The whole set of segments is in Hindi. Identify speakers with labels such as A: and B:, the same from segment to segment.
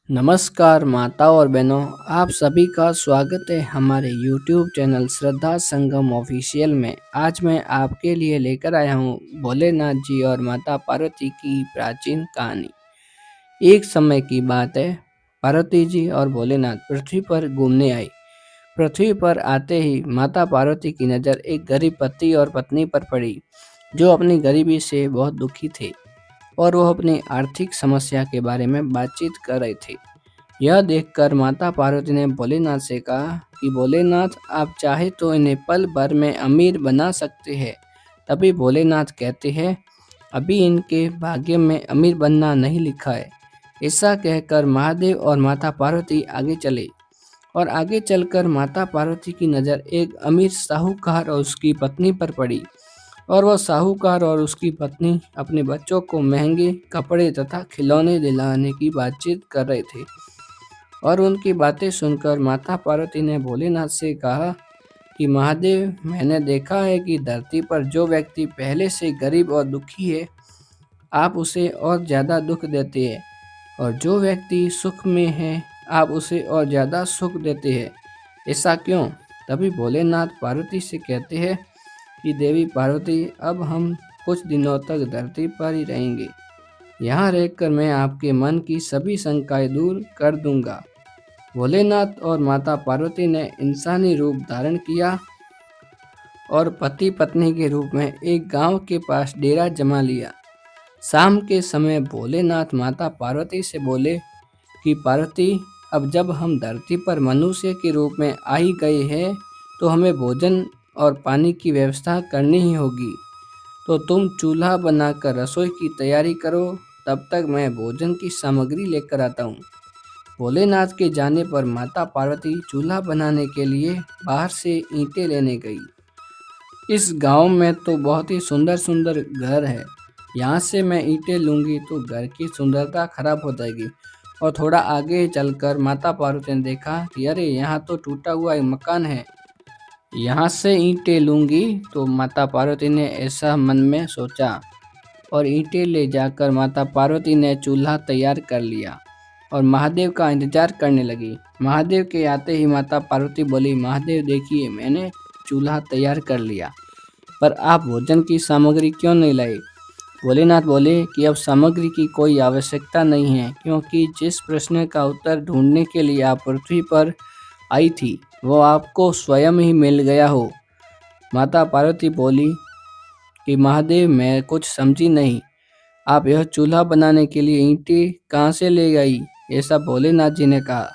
A: नमस्कार माता और बहनों, आप सभी का स्वागत है हमारे YouTube चैनल श्रद्धा संगम ऑफिशियल में। आज मैं आपके लिए लेकर आया हूँ भोलेनाथ जी और माता पार्वती की प्राचीन कहानी। एक समय की बात है, पार्वती जी और भोलेनाथ पृथ्वी पर घूमने आए। पृथ्वी पर आते ही माता पार्वती की नज़र एक गरीब पति और पत्नी पर पड़ी, जो अपनी गरीबी से बहुत दुखी थे और वो अपनी आर्थिक समस्या के बारे में बातचीत कर रहे थे। यह देखकर माता पार्वती ने भोलेनाथ से कहा कि भोलेनाथ, आप चाहे तो इन्हें पल भर में अमीर बना सकते हैं। तभी भोलेनाथ कहते हैं, अभी इनके भाग्य में अमीर बनना नहीं लिखा है। ऐसा कहकर महादेव और माता पार्वती आगे चले और आगे चलकर माता पार्वती की नज़र एक अमीर साहूकार और उसकी पत्नी पर पड़ी और वह साहूकार और उसकी पत्नी अपने बच्चों को महंगे कपड़े तथा खिलौने दिलाने की बातचीत कर रहे थे। और उनकी बातें सुनकर माता पार्वती ने भोलेनाथ से कहा कि महादेव, मैंने देखा है कि धरती पर जो व्यक्ति पहले से गरीब और दुखी है, आप उसे और ज़्यादा दुख देते हैं, और जो व्यक्ति सुख में है, आप उसे और ज़्यादा सुख देते हैं। ऐसा क्यों? तभी भोलेनाथ पार्वती से कहते हैं कि देवी पार्वती, अब हम कुछ दिनों तक धरती पर ही रहेंगे। यहाँ रहकर मैं आपके मन की सभी शंकाएं दूर कर दूंगा। भोलेनाथ और माता पार्वती ने इंसानी रूप धारण किया और पति पत्नी के रूप में एक गांव के पास डेरा जमा लिया। शाम के समय भोलेनाथ माता पार्वती से बोले कि पार्वती, अब जब हम धरती पर मनुष्य के रूप में आ ही गए हैं, तो हमें भोजन और पानी की व्यवस्था करनी ही होगी। तो तुम चूल्हा बनाकर रसोई की तैयारी करो, तब तक मैं भोजन की सामग्री लेकर आता हूँ। भोलेनाथ के जाने पर माता पार्वती चूल्हा बनाने के लिए बाहर से ईंटें लेने गई। इस गांव में तो बहुत ही सुंदर सुंदर घर है, यहाँ से मैं ईंटें लूँगी तो घर की सुंदरता खराब हो जाएगी। और थोड़ा आगे चलकर माता पार्वती ने देखा कि अरे, यहाँ तो टूटा हुआ एक मकान है, यहाँ से ईंटें लूँगी। तो माता पार्वती ने ऐसा मन में सोचा और ईंटें ले जाकर माता पार्वती ने चूल्हा तैयार कर लिया और महादेव का इंतजार करने लगी। महादेव के आते ही माता पार्वती बोली, महादेव देखिए, मैंने चूल्हा तैयार कर लिया, पर आप भोजन की सामग्री क्यों नहीं लाए? भोलेनाथ बोले कि अब सामग्री की कोई आवश्यकता नहीं है, क्योंकि जिस प्रश्न का उत्तर ढूंढने के लिए आप पृथ्वी पर आई थी, वो आपको स्वयं ही मिल गया हो। माता पार्वती बोली कि महादेव, मैं कुछ समझी नहीं, आप यह चूल्हा बनाने के लिए ईंटें कहाँ से ले गई? ऐसा भोलेनाथ जी ने कहा।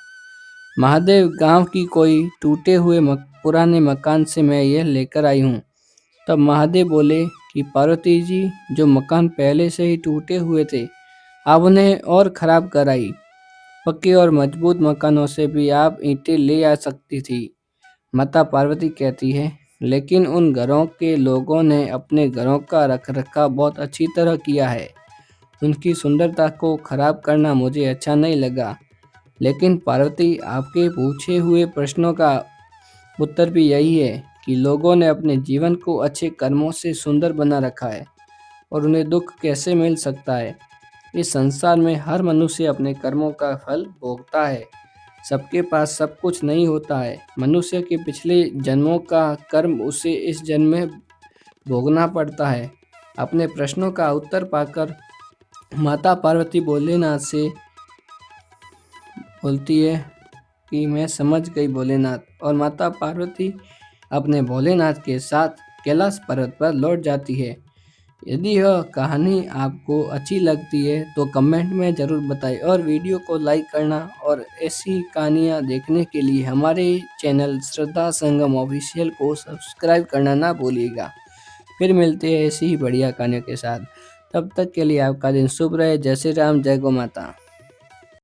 A: महादेव, गांव की कोई टूटे हुए पुराने मकान से मैं यह लेकर आई हूँ। तब महादेव बोले कि पार्वती जी, जो मकान पहले से ही टूटे हुए थे, आप उन्हें और खराब कराई। पक्के और मजबूत मकानों से भी आप ईंटें ले आ सकती थी। माता पार्वती कहती है, लेकिन उन घरों के लोगों ने अपने घरों का रखरखाव बहुत अच्छी तरह किया है। उनकी सुंदरता को खराब करना मुझे अच्छा नहीं लगा। लेकिन पार्वती, आपके पूछे हुए प्रश्नों का उत्तर भी यही है कि लोगों ने अपने जीवन को अच्छे कर्मों से सुंदर बना रखा है, और उन्हें दुख कैसे मिल सकता है? इस संसार में हर मनुष्य अपने कर्मों का फल भोगता है। सबके पास सब कुछ नहीं होता है। मनुष्य के पिछले जन्मों का कर्म उसे इस जन्म में भोगना पड़ता है। अपने प्रश्नों का उत्तर पाकर माता पार्वती भोलेनाथ से बोलती है कि मैं समझ गई भोलेनाथ, और माता पार्वती अपने भोलेनाथ के साथ कैलाश पर्वत पर लौट जाती है। यदि यह कहानी आपको अच्छी लगती है तो कमेंट में ज़रूर बताएं, और वीडियो को लाइक करना और ऐसी कहानियाँ देखने के लिए हमारे चैनल श्रद्धा संगम ऑफिशियल को सब्सक्राइब करना ना भूलिएगा। फिर मिलते हैं ऐसी ही बढ़िया कहानियों के साथ। तब तक के लिए आपका दिन शुभ रहे। जय श्री राम, जय गौ माता।